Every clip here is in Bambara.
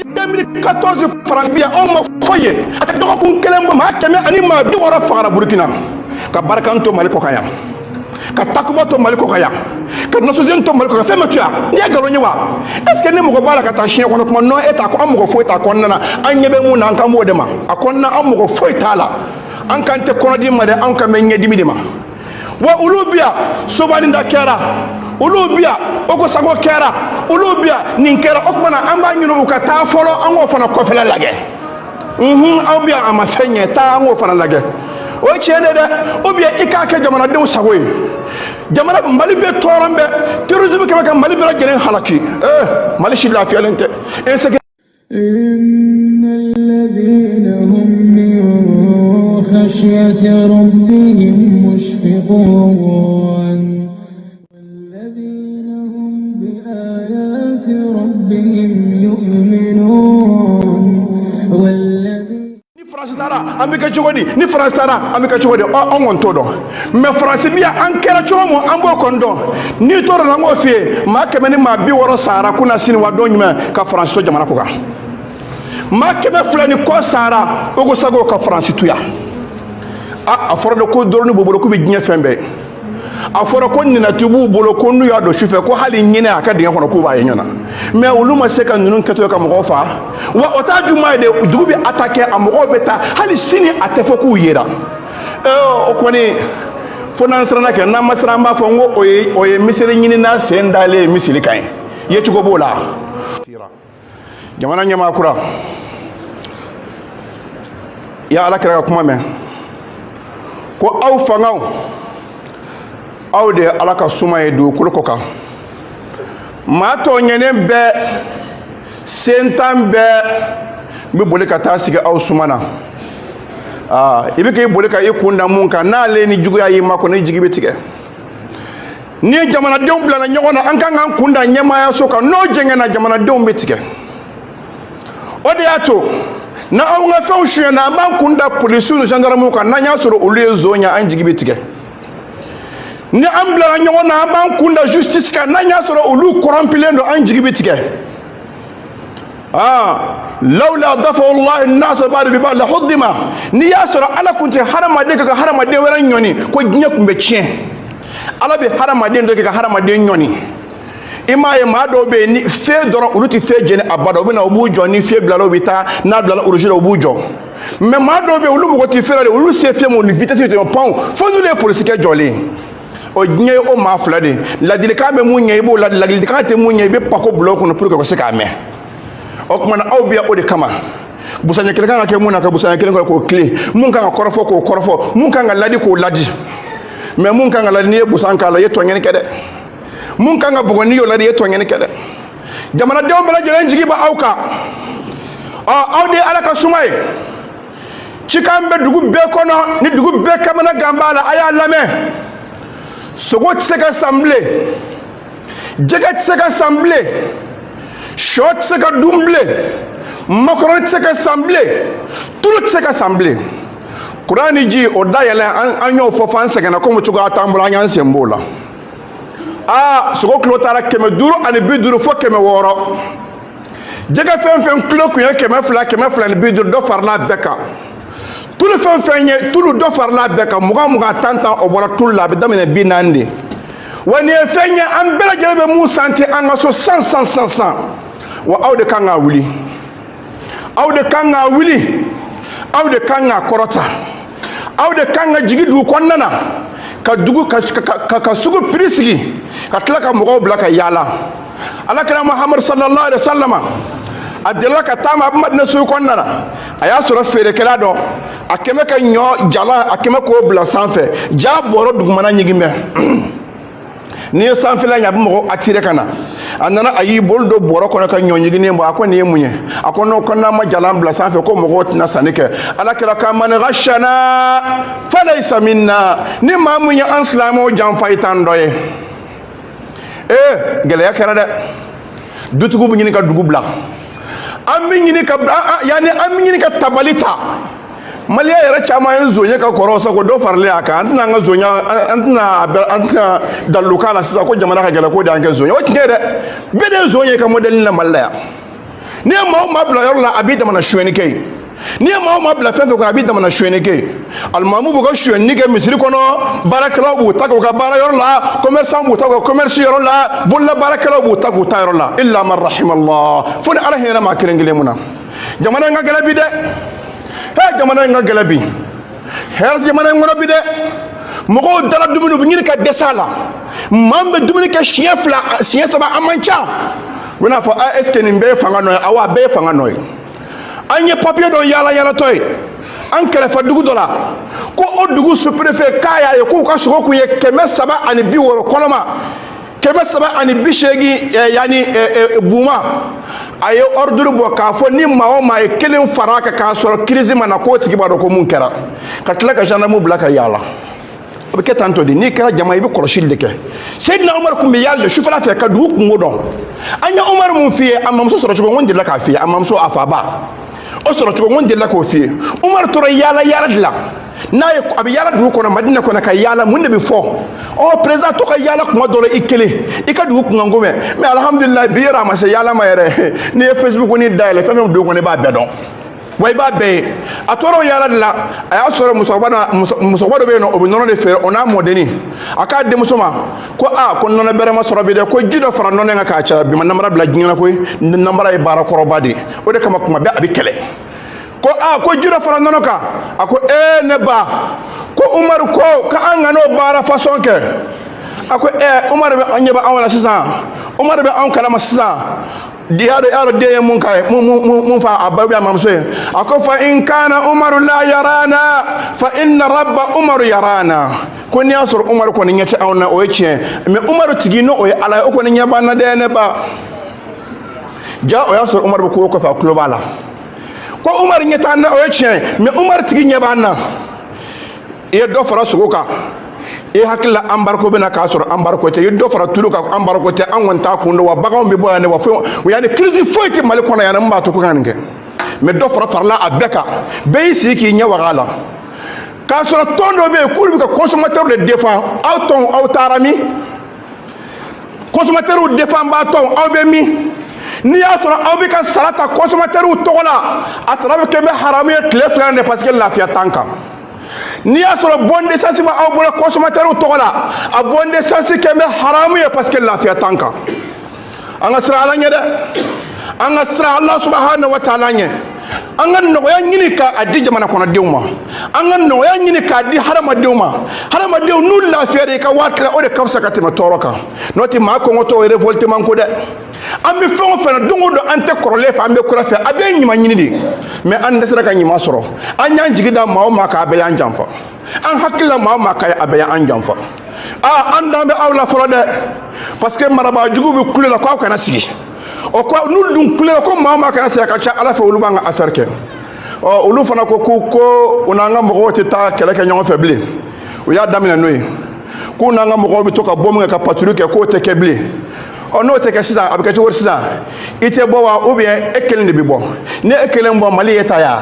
2014 France bi on ma foye ata do ko kelembo ma keme ani ma bi wara fara Burkina ka barkanto Mali ko kaya ka takuba to Mali ko kaya ka nasozen to Mali ko fema tua ni agalo nyewa est ce que ne mo ko bala ka ta chien ko no non eta ko am ko fo eta ko nana anyebe mu na kan mo de ma akonna am ko fo etala an kan te kono di ma de an ka men nyedi mi de ma wa ulubia sobani ndakera ulubia oko sago kera ulubia ninkera okmana amba nyino ukata folo ango fana ko fela lage awbia amafenye ta ango fana lage o chene de obia ikake jamana de usagoy jamana Mali be torambe terrorisme kama Mali be jeren halaki Mali shibla fialente إن الذين هم من خشية ربهم مشفقون والذين هم بآيات ربهم يؤمنون ni France tara amika chogodi ni France tara amika chogodi on todo mais France bia ankera chomo ambo kondo ni toro na ngo fie ma kemeni ma bi woro sara kuna sini wadonyma ka France to jamana koka ma keme flani ko sara ogo sago ka France tuya a foro de ko dorni bobolo ko be ginye fembe a foro ko ni na tubu bolo ko nu ya do chufe ko hali nyine aka de ko ko ba yenyona mais uluma seka nunun keto ka mo fa wa otaju mai de dubi attaquer amogo beta hali sini atefo ku yera o ko ni fona strana ke na masra mba fongo oye misiri nyini na sendale misiri kan yetu ko bola jamana nyama kura ya ala kira kuma me ko aw fangaw aw de ala ka suma e do kulko ka ma to nyenen be sentan be bi bole ka ta siga aw sumana ibe kay bole ka ikunda mun ka na le ni jugu ya yi mako ne jigi betige ni jamana deum blana nyogona an kan an kunda nyama ya soka no jengena jamana deum betige ode ato na awunga fe ohwe na ban kunda police no gendarme ko na nya soro oluezo nya anjigi betige ni ambla nyo na ban kunda justice ka na nya soro olu korompile no anjigi betige laula dafa Allah an-nas ba'd bi ba'd la huddima ni ya soro ala kunte harama de ka harama de weran nyoni ko ginya kumbe chien ala be harama de ndo ka harama de nyoni imaye ma do be ni fe doro uluti fe jene abado be na obujo ni fe blalo bita na blalo origine obujo mais ma do be ulu mo ti fe le ulu se fe mo ni vitesse de pon fo nous les politiques jolé o nye o ma flade la dilika me mu nye bo la dilika te mu nye be pako block no pour que se ka me o kuma na au bia o de kama busanya kele kan ke mu na ka busanya kele ko clé mun kan korofo ko korofo mun kan ladi ko ladi mais mun kan ladi ni busanka la yeto ngene kede mun kan ga bugoni yo ladi yeto ngene kede jamana de on bela jere njigi ba awka awde ala ka sumay cikambe dugu be kono ni dugu be kamana gambala aya lame sogo tseka assemblée jega tseka assemblée short tseka double macron tseka assemblée tout le tseka assemblée Qur'ani ji odayela anyo fofanse kana ko mu chuga tambula nyan sembola sogo klotara keme duru ani biduru fo keme woro jega fen klo ku ya keme fla ni biduru do farla beka tout le fen tout le do farla beka muga tanta obora tout la bidamene binande wani fenye ambela jelebe mu santé anga so 100 wa awde kanga wuli awde kanga korota awde kanga jigidu konnana ka dugu ka sugu prisigi ka tlaka mugo blaka yala alakala Muhammad sallallahu alaihi wasallam adela ka tama abmadna su konnana aya sura fere kala do akeme ka nyo jala akeme ko bla sanfe ja boro dugumana nyigime ni sanfe la nyabu mugo atire kana anana ayi boldo boro ko ka nyo nyigine mbo akone munye akono konna ma jala bla sanfe ko mugo tina sanike alakala ka man ghashana falaysa minna ni ma munye anslamo jam faytan doye gele ya kera de dutugu bu nyini ka dugubla ammi nyini ka yani ammi nyini ka tabalita maliya yara chama yanzo nya ka korosa ko do farle aka antna nga zonya antna daluka la sisa ko jamana ka gele ko da nga zonya wati ngede bede zonya ka model na mallaya ni ma bila yɔrɔ la a b'i damana suyɛnni kɛ yen ni ma bila fɛn fɛn kɔnɔ a b'i damana suyɛnni kɛ yen alimamu b'u ka suyɛnni kɛ misiri kɔnɔ baarakɛlaw b'u ta k'u ka baara yɔrɔ la commerçant b'u ta k'u ka commerce yɔrɔ la bolola baarakɛlaw b'u ta k'u ta yɔrɔ la illa man rahimallah fo ni ala hinɛ maa kelen kelen mun na jamana in ka gɛlɛn bi dɛ jamana in ka gɛlɛn bi hɛrɛ jamana in kɔnɔ bi dɛ mɔgɔw dara dumuni u bɛ ɲini ka dɛsɛ a la maa min bɛ dumuni kɛ siɲɛ 2 siɲɛ 3 a man ca u bɛna fɔ est ce que nin bɛɛ ye fanga nɔ ye awɔ a bɛɛ ye fanga nɔ ye an ye papier dɔ yaala yaalatɔ ye an kɛrɛfɛ dugu dɔ la ko o dugu sous-préfet k'a y'a ye k'u ka sogo kun ye 360 kɔlɔma 380 yani buma a ye ordre bɔ k'a fɔ ni maa o maa ye kelen fara a kan k'a sɔrɔ crise ma na k'o tigi b'a dɔn ko mun kɛra ka tila ka gendarme bila ka yaala a bɛ kɛ tan tɔ de n'i kɛra jama i bɛ kɔlɔsili de kɛ Seydina Umaru kun bɛ yaala de sufɛla fɛ ka dugu kungo dɔn an ye Umaru mun f'i ye a mamuso sɔrɔ cogo n delila k'a f'i ye a mamuso a faba o sɔrɔ cogo n delila k'o f'i ye Umaru tora yaala de la n'a ye a bɛ yaala dugu kɔnɔ Madina kɔnɔ ka yaala mun de bɛ fɔ président to ka yaala kuma dɔ la i kelen i ka dugu kunkan ko mais alhamdulillah bi yɛrɛ a ma se yaala ma yɛrɛ n'i ye Facebook ni dayɛlɛ fɛn fɛn dugu kɔnɔ i b'a bɛɛ dɔn wa i b'a bɛɛ ye a tora o yaala de la a y'a sɔrɔ musokɔrɔba dɔ bɛ yen nɔ o bɛ nɔnɔ de feere o n'a mɔdenni a k'a denmuso ma ko ko nɔnɔ bɛrɛ ma sɔrɔ bi dɛ ko ji dɔ fara nɔnɔ in kan k'a caya bi ma namara bila diɲɛ na koyi namara ye baara kɔrɔba de ye o de kama kuma bɛɛ a bɛ kɛlɛ ko ji dɔ fara nɔnɔ kan a ko ne ba ko Umaru ko k'an ka n'o baara façon kɛ a ko Umaru bɛ an ɲɛ bɛ anw la sisan Umaru bɛ anw kalama sisan yaro den ye mun k'a ye mun fa a ba bɛ a mamuso ye a ko fa in kana Umaru la yarana fa inna rabba Umaru yarana ko n'i y'a sɔrɔ Umaru kɔni ɲɛ tɛ anw na o ye tiɲɛ mais Umaru tigi n'o ye Ala ye o kɔni ɲɛ b'an na dɛ ne ba ja o y'a sɔrɔ Umaru bɛ ko kɔfɛ a tulo b'a la ko Umaru ɲɛ t'an na o ye tiɲɛ mais Umaru tigi ɲɛ b'an na i ye dɔ fara sogo kan i hakili la embargo bɛna k'a sɔrɔ embargo tɛ i ye dɔ fara tulu kan embargo tɛ an kɔni t'a kun dɔn wa baganw bɛ bɔ yan de wa fɛn yani crise foyi tɛ Mali kɔnɔ yan mun b'a to ko ka nin kɛ mais dɔ farala a bɛɛ kan bɛɛ y'i sigi k'i ɲɛ waga a la k'a sɔrɔ tɔn dɔ bɛ yen k'olu bɛ ka consommateur de défend aw tɔn aw taara min consommateur défend b'a tɔn aw bɛ min n'i y'a sɔrɔ aw bɛ ka sara ta consommateur tɔgɔ la a sara bɛ kɛ bɛ haramu ye tile 2 de parce que lafiya t'an kan n'i y'a sɔrɔ bon d'essence b'aw bolo consommateur tɔgɔ la a bon d'essence kɛ bɛ haramu ye parce que lafiya t'an kan an ka siran Ala ɲɛ dɛ an ka siran Ala subahanahu wa taala ɲɛ an ka nɔgɔya ɲini k'a di jamana kɔnɔdenw ma an ka nɔgɔya ɲini k'a di hadamadenw ma hadamadenw n'u lafiyara i ka waa kɛlɛ o de ka fisa ka tɛmɛ tɔɔrɔ kan n'o tɛ maa kɔngɔtɔ o révoltement ko dɛ an bɛ fɛn o fɛn na don o don an tɛ kɔrɔlen fɛ an bɛ kura fɛ a bɛ ɲuman ɲini de mais an dɛsɛra ka ɲuman sɔrɔ an y'an jigi da maa o maa kan a bɛɛ y'an janfa an hakili la maa o maa kan a bɛɛ y'an janfa an dan bɛ aw la fɔlɔ dɛ parce que marabaajuguw bɛ kule la ko aw kana sigi o ko n'olu dun kulela ko maa o maa kana sigi a ka ca Ala fɛ olu b'an ka affaire kɛ olu fana ko u n'an ka mɔgɔw tɛ taa kɛlɛ kɛ ɲɔgɔn fɛ bilen u y'a daminɛ n'o ye k'u n'an ka mɔgɔw bɛ to ka bɔ min kɛ ka patrouille kɛ k'o tɛ kɛ bilen n'o tɛ kɛ sisan a bɛ kɛ cogo di sisan i tɛ bɔ wa ou bien e kelen de bɛ bɔ ni e kelen bɔ Mali ye ta ya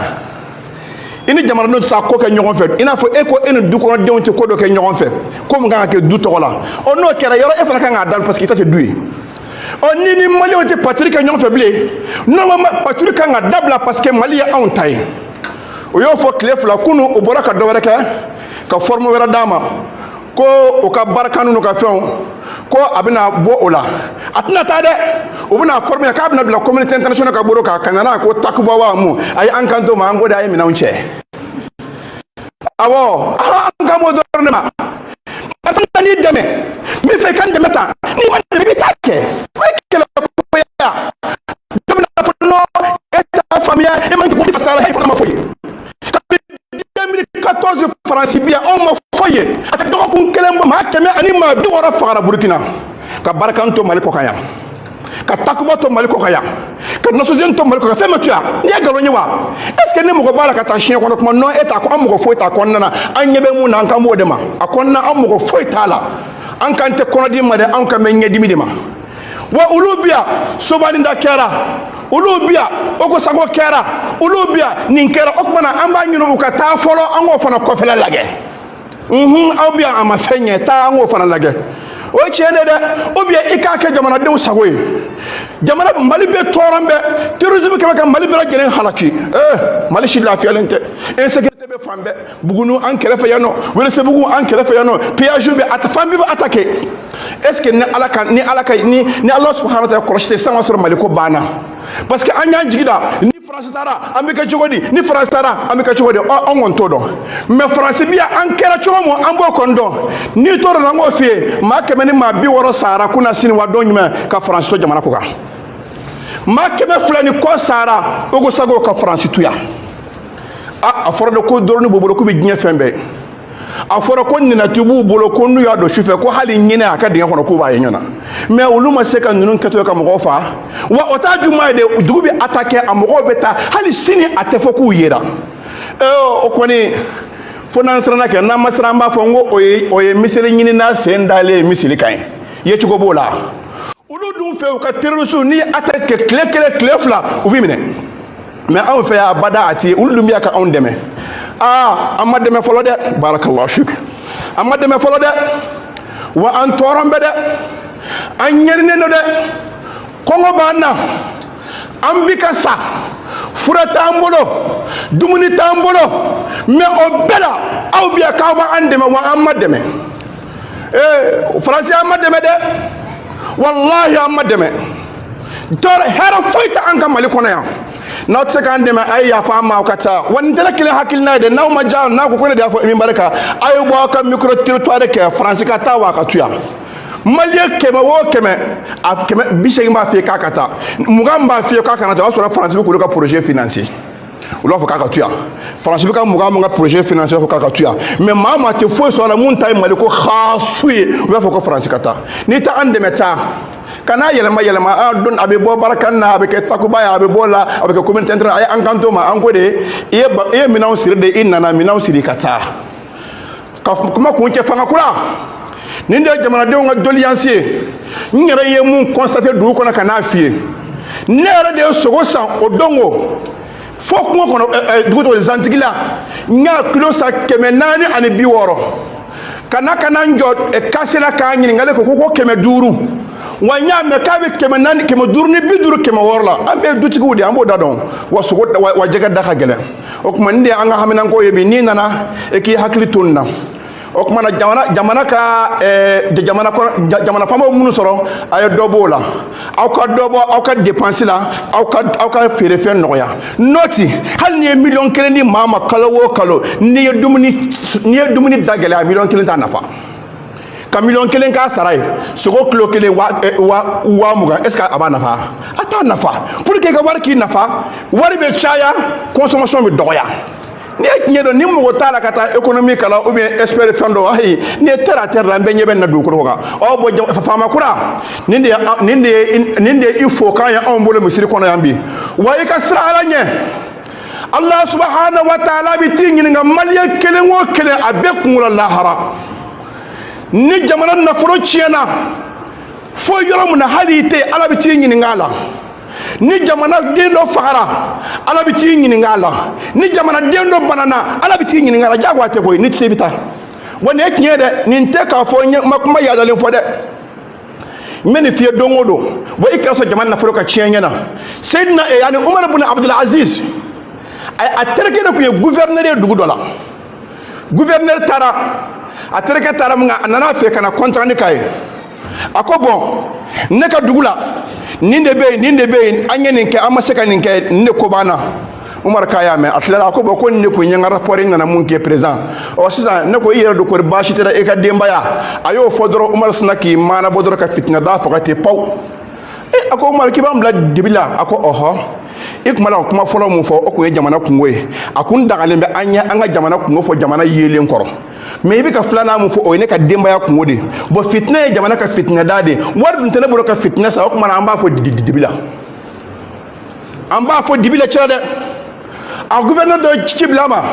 i ni jamanadenw tɛ se ka ko kɛ ɲɔgɔn fɛ i n'a fɔ e ko e ni dukɔnɔdenw tɛ ko dɔ kɛ ɲɔgɔn fɛ ko min kan ka kɛ du tɔgɔ la n'o kɛra yɔrɔ e fana kan k'a da parce que i ta tɛ du ye ni Maliɲɛnw tɛ patrouille kɛ ɲɔgɔn fɛ bilen normalement patrouille kan ka dabila parce que Mali ye anw ta ye o y'o fɔ tile 2 kunu o bɔra ka dɔ wɛrɛ kɛ ka forme wɛrɛ d'a ma ko o ka baarakan n'u ka fɛnw ko a bɛna bɔ o la a tɛna taa dɛ o bɛna former k'a bɛna bila communauté internationale ka bolo kan ka na n'a ko takuba wa mun a ye an kan to ma an ko de a ye minɛnw cɛ awɔ an kan b'o dɔrɔn de ma a fana n'i dɛmɛ min fɛ i ka n dɛmɛ tan n'i ma dɛmɛ i bɛ taa kɛ o ye kɛlɛ ko ye dɔ bɛna fɔ non e t'a faamuya e ma ko fasara e fana ma fɔ ye 2014 Faransi bi yan anw ma fɔ ye a tɛ dɔgɔkun kelen bɔ maa 160 fagara Burukina ka Barkan to Mali kɔ kan yan ka Takuba to Mali kɔ kan yan ka Nasɔzɛni to Mali kɔ kan fɛn ma to yan n'i ye nkalon ye wa est ce que ni mɔgɔ b'a la ka taa siɲɛ kɔnɔ kuma non e t'a an mɔgɔ foyi t'a kɔnɔna na an ɲɛ bɛ mun na an kan b'o de ma a kɔnɔna an mɔgɔ foyi t'a la an kan tɛ kɔnɔdimi ma dɛ an kan bɛ ɲɛdimi de ma wa olu bi yan Sobaninda kɛra olu bi yan Ogosago kɛra olu bi yan nin kɛra o tuma na an b'a ɲini u ka taa fɔlɔ an k'o fana kɔfɛla lajɛ aw bi yan a ma fɛn ɲɛ taa an k'o fana lajɛ o tiɲɛ de ou bien i k'a kɛ jamanadenw sago ye jamana Mali bɛ tɔɔrɔ bɛ terrorisme kɛmɛ ka Mali bɛɛ lajɛlen halaki Mali si lafiyalen tɛ insécurité bɛ fan bɛɛ Buguni an kɛrɛfɛ yan nɔ Welesebugu an kɛrɛfɛ yan nɔ péage bɛ fan bɛɛ bɛ attaqué est-ce que ni Ala subhanahu wa ta'ala kɔlɔsi tɛ sisan ka sɔrɔ Mali ko banna parce que an y'an jigi da ni France taara an bɛ kɛ cogo di ni France taara an bɛ kɛ cogo di an kɔni t'o dɔn mais France bi an kɛra cogo min an b'o kɔni dɔn n'i t'o dɔn an k'o f'i ye maa 100 ni maa 60 sara kunna sini wa don jumɛn ka France to jamana ko kan maa 200 ni kɔ sara o ko sago ka France to yan a fɔra de ko dɔrɔn b'u bolo k'u bɛ diɲɛ fɛn bɛɛ a fɔra ko ninati b'u bolo ko n'u y'a dɔn sufɛ ko hali ɲinɛ a ka dingɛ kɔnɔ k'u b'a ye ɲɔgɔn na mais olu ma se ka ninnu kɛtɔ ka mɔgɔw faga wa o t'a juguman ye de dugu bɛ attaqué a mɔgɔw bɛ taa hali sini a tɛ fɔ k'u yera o kɔni fo n'an siranna kɛ n'an ma siran an b'a fɔ n ko o ye miseli ɲini n'a sen dalen miseli kan ye yecogo b'o la olu dun fɛ u ka terroristes ni attaque tile 1 tile 2 u b'i minɛ mais anw fɛ yan bada a ti olu dun bɛ ka anw dɛmɛ an ma dɛmɛ fɔlɔ dɛ barakallahu fik an ma dɛmɛ fɔlɔ dɛ wa an tɔɔrɔ bɛ dɛ an ɲɛrinen don dɛ kɔngɔ b'an na an bi ka sa fura t'an bolo dumuni t'an bolo mais o bɛɛ la aw bi yan k'aw b'an dɛmɛ wa an ma dɛmɛ faransi an ma dɛmɛ dɛ wallahi an ma dɛmɛ hɛrɛ foyi tɛ an ka Mali kɔnɔ yan n'aw tɛ se k'an dɛmɛ a ye yafa an ma aw ka taa wa nin tɛ ne kelen hakilina ye dɛ n'aw ma diya n'a ko ne de y'a fɔ min barika a ye bɔ aw ka micro territoire kɛ faransi ka taa wa a ka to yan maliyɛn 100 o 100 a 80 b'a f'i ye k'a ka taa 20 b'a f'i ye k'a kana taa o y'a sɔrɔ faransi bɛ k'olu ka projet financer olu b'a fɔ k'a ka to yan faransi bɛ ka 20 ka projet financer fɔ k'a ka to yan mais maa maa tɛ foyi sɔrɔ a la mun ta ye Mali ko xaasu ye u b'a fɔ ko faransi ka taa n'i tɛ an dɛmɛ taa kana yɛlɛma don a bɛ bɔ barakan na a bɛ kɛ takuba ye a bɛ bɔ la a bɛ kɛ communauté internationale a ye an kan to ma an ko de i ye minɛnw siri de i nana minɛnw siri ka taa ka kuma kun cɛ fanga kura nin de ye jamanadenw ka doléance ye n yɛrɛ ye mun constaté dugu kɔnɔ ka n'a f'i ye ne yɛrɛ de ye sogo san o don o fo kungo kɔnɔ dugu tɔgɔ zantigi la n y'a kilo san 460 ka na n jɔ kase la k'a ɲininkali ko 500 wa n y'a mɛn k'a bɛ 400 550 ni 50 600 la an bɛɛ ye dutigiw de an b'o da dɔn wa sogo wa jɛgɛ da ka gɛlɛn o tuma nin de ye an ka haminanko ye bi n'i nana i k'i hakili to nin na o tuma na jamana faamaw minnu sɔrɔ a ye dɔ b'o la aw ka dɔ bɔ aw ka dépense la aw ka feerefɛn nɔgɔya noti hali n'i ye 1 000 000 di maa ma kalo o kalo n'i ye dumuni da gɛlɛya 1 000 000 t'a nafa ka 1 000 000 k'a sara ye sogo kilo 1 20 est-ce que a b'a nafa a t'a nafa pour que i ka wari k'i nafa wari bɛ caya consommation bɛ dɔgɔya ni ye tiɲɛ dɔn ni mɔgɔ t'a la ka taa économie kalan ou bien expert fɛn dɔ ayi ni ye terre à terre la an bɛɛ ɲɛ bɛ na dugukolo kan bon faama kura nin de ye i fo k'an ye anw bolo misiri kɔnɔ yan bi wa i ka sira Ala ɲɛ Allah subhanahu wa ta'ala bi t'i ɲininka maliyɛn kelen o kelen a bɛɛ kunkolo lahara ni jamana nafolo tiɲɛna fo yɔrɔ min na hali i tɛ Ala bi t'i ɲininka a la ni jamana den dɔ fagara Ala bi t'i ɲininka a la ni jamana den dɔ banana Ala bi t'i ɲininka a la jagoya tɛ koyi ni tɛ se i bɛ taa wa nin ye tiɲɛ ye dɛ nin tɛ k'a fɔ n ye kuma yaadalen fɔ dɛ n bɛ nin f'i ye don o don wa i kɛra sɔrɔ jamana nafolo ka tiɲɛ ɲɛna Seydina yani Umar ibn Abdul Aziz a terikɛ de tun ye gouverneur ye dugu dɔ la gouverneur taara a terikɛ taara min a nana fɛ ka na contrat k'a ye a ko bon ne ka dugu la nin de bɛ yen an ye nin kɛ an ma se ka nin kɛ nin de ko b'an na Umar k'a y'a mɛn a tilala a ko bon ko nin de kun ye n ka rapport nana mun kɛ président sisan ne ko i yɛrɛ don kɔri baasi tɛ dɛ i ka denbaya a y'o fɔ dɔrɔn Umar sina k'i maanabɔ dɔrɔn ka fitina da faga ten pawu a ko Umar k'i b'an bila dibi la a ko ɔhɔ i tun b'a kuma fɔlɔ mun fɔ o kun ye jamana kungo ye a kun dagalen bɛ an ka jamana kungo fɔ jamana yelen kɔrɔ mais i bɛ ka filanan mun fɔ o ye ne ka denbaya kungo de bon fitina ye jamana ka fitina da de wari dun tɛ ne bolo ka fitina sa o tuma na an b'a fɔ dibi la cɛ dɛ a gouverneur dɔ ci bila ma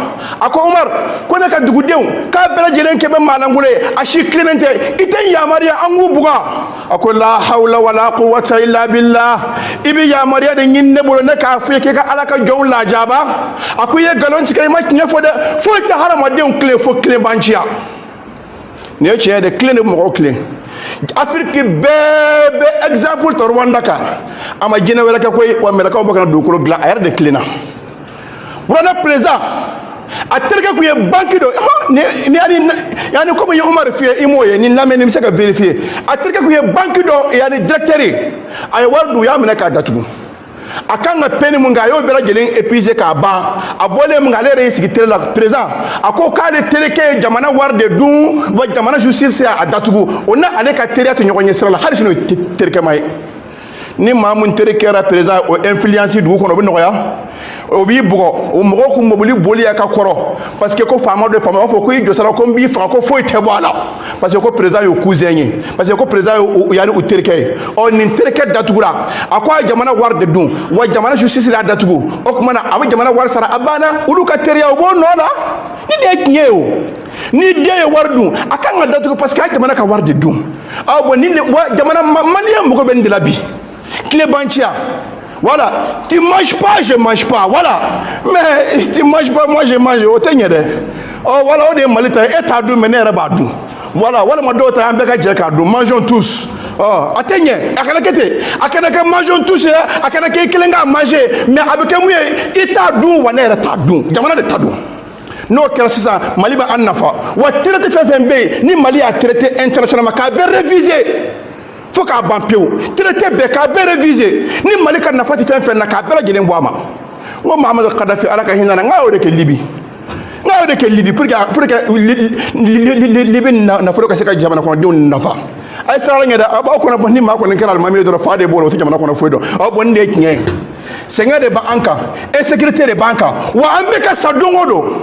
a ko Umar ko ne ka dugudenw k'a bɛɛ lajɛlen kɛ bɛ maalankolon ye a si tilennen tɛ i tɛ yamaruya an k'u buga a ko la hawla wala quwwata illa billah i bɛ yamaruya de ɲini ne bolo ne k'a fɔ i ye k'i ka Ala ka jɔnw lajaba a ko i ye nkalon tigɛ i ma tiɲɛ fɔ dɛ foyi tɛ hadamadenw tilen fo tilen b'an ciya nin ye tiɲɛ ye dɛ tilen de bɛ mɔgɔw tilen Afrique bebe exemple to Rwanda ka ama jine wala ka koy wa mera ka bokana do ko gla ayar de clean wala président a terke ku ye banki do ni yani comme Omar fiye imoye ni lameni msaka vérifier a terke ku ye banki do yani directeur ay wardu ya mena ka datugu akanga peni munga yo bela jelen épuisé ka ba abole munga le re sigi tele la président ako ka de teleke jamana warde dun wa jamana justice a datugu ona ale ka teriya to nyogonye sira la halisino terke may ni mamun terekera président o influence du ko no noya o bi bugo o mo ko mo boli ya ka koro parce que ko fama de fama fo ko yi josara ko bi fa ko fo te boala parce que ko président yo cousin parce que ko président yani o terke o ni terke datugura akwa jamana warde dun wa jamana justice la datugu o ko mana awa jamana war sara abana ulu ka teriya o bo no la ni de nyeo ni de wardu akanga datugu parce que jamana ka warde dun aw bo ni jamana malien mo ko ben de la bi clé bancaire. Voilà, tu manges pas, je mange pas. Voilà, mais tu manges pas, moi je mange. Oh voilà, on est malita et t'as dû mener à badou. Voilà, voilà ma dote un bec à djekadou. Mangeons tous. Oh, atteignez, akanaka mangeons tous. Akanaka kelenga manger, mais avec un mouille, il t'a dû ou n'est t'a dû. Jamana de t'a dû. No kera sisa Mali ba annafa. Wa traité FFMB ni Mali a traité internationalement ka be révisé. Faut qu'à bampéo traité be ka be révisé ni Mali ka na fati fen na ka be la jelen boama ngo Muhammad Gaddafi alaka hinana nga ode ke Libi nga ode ke Libi pour que Libi na folo ka seka jamana ko diun nafa ay sara ngeda aba ko na bonni ma ko nkeral mami do faade bolo to jamana ko na foido o bonde nye senga de ba anka insécurité de banka wa ambe ka sadongodo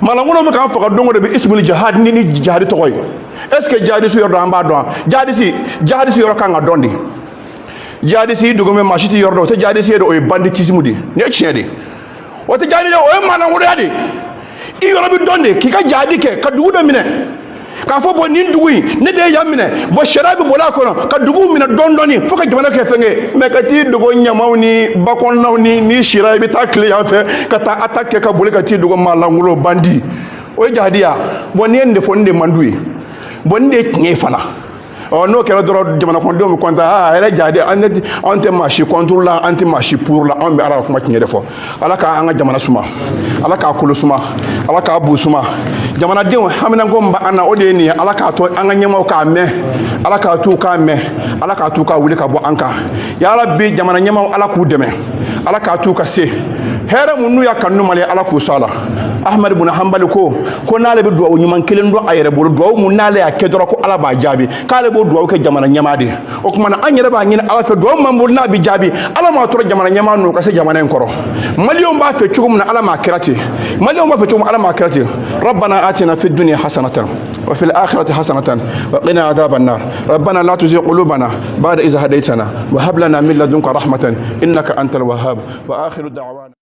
malangono me ka fa dongodo be ismul jihad ni jihad to koy est-ce que jihadisi yordo amba do jihadisi yoro kanga dondi jihadisi dugome machiti yordo te jihadisi do o banditisme di ne chiede o te jihadisi o mana ngoro yadi i yoro bi dondi ki ka jihadi ke ka dugu do mine ka fo bo nin dugu ne de yamine bo sharabi bola kono ka dugu mine dondoni fo ka jamana ke fenge me ka ti dugo nyamawni bakon nawni ni shirabi ta client fe ka ta attaque ka boli ka ti dugo malangulo bandi o jihadiya bo ne nde fo nde mandui bonde tiɲɛ fana n'o kɛra dɔrɔn jamana kɔnɔdenw bɛ kɔntan a yɛrɛ jadi an tɛ maa si contre la an tɛ maa si pour la an bɛ ala ka kuma tiɲɛ de fɔ ala ka an ka jamana suma ala k'a kolo suma ala k'a bu suma jamanadenw haminanko min b'an na o de ye nin ye ala k'a to an ka ɲɛmaw k'a mɛn ala k'a to k'a mɛn ala k'a to k'a wuli ka bɔ an kan yala bi jamana ɲɛmaw ala k'u dɛmɛ ala k'a to ka se hɛrɛ mun n'u y'a kanu mali ala k'u sɔn a la Ahmad ibn Hanbal ko n'ale bɛ duwawu ɲuman kelen dɔn a yɛrɛ bolo duwawu mun n'ale y'a kɛ dɔrɔn ko ala b'a jaabi k'ale b'o duwawu kɛ jamana ɲɛmaa de o tuma na an yɛrɛ b'a ɲini ala fɛ duwawu min bolo n'a bɛ jaabi ala m'a tora jamana ɲɛmaa n'u ka se jamana in kɔrɔ maliyɛnw b'a fɛ cogo min na ala m'a kɛra ten maliyɛnw b'a fɛ cogo min ala m'a kɛra ten rabbana atina fid dunya hasanatan wa fil akhirati hasanatan wa qina adhaban nar rabbana la tuzigh qulubana ba'da idh hadaytana wa hab lana min ladunka rahmatan innaka antal wahhab wa akhiru da'wana